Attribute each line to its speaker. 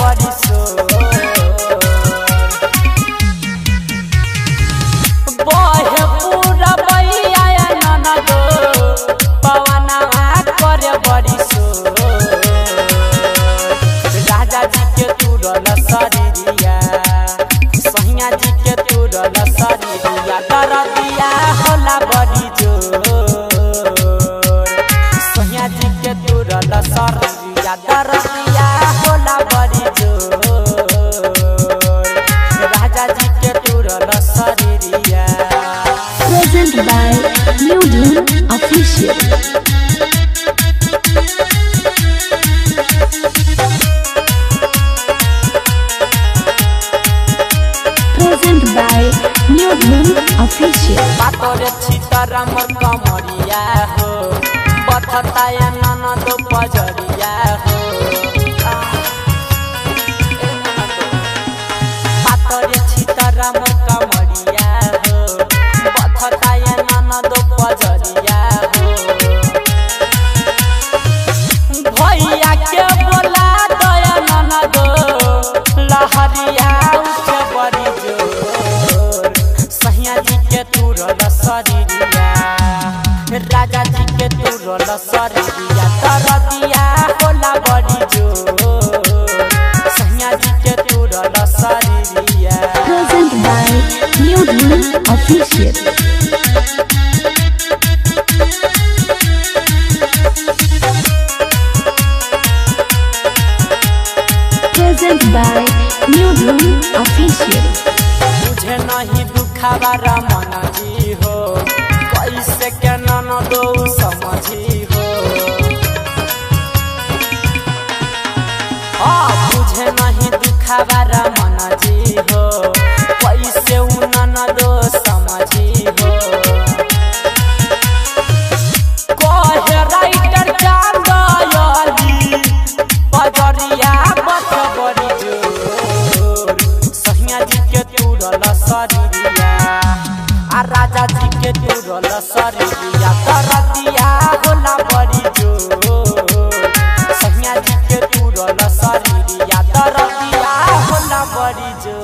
Speaker 1: बड़ी शोर बहे पूरा बैया ननदो पवनवा करे बड़ी शोर राजा जी के तुरल शरीरिया सैया जी के तुरल शरीरिया दरदिया होला बड़ी जोर सैया जी के तुरल शरीरिया दरदिया होला बड़ी जोर राजा जी के तुरल शरीरिया।
Speaker 2: Present by New Dune Official. Present by New Dune Official.
Speaker 1: बातोरे छितरा मोर कमरिया हो बथताया ननदो पजरिया हो बातोरे छितरा मोर कमरिया हो बथताया ननदो पजरिया हो भैया के बोला दया ननदो लहरिया उठे बड़ी जोर सैया जी के तुरल शरीरिया राजा जी के तुरल शरीरिया दरदिया होला बड़ी जोर सैया जी के तुरल शरीरिया।
Speaker 2: Present by New Dune Official. Present by New Dune Official.
Speaker 1: मुझे नहीं दुखावा रमन जी हो कैसे के ननदो समझी हो मुझे नहीं दुखावा रमन जी हो कैसे उ ननदो समझी हो कहे राइटर चांदयली पजरिया बथ बड़ी जोर सैया जी के तुरल शरीरिया आ राजा जी के तुरल शरीरिया दरदिया होला बड़ी जोर सैया जी के तुरल शरीरिया दरदिया होला बड़ी जोर।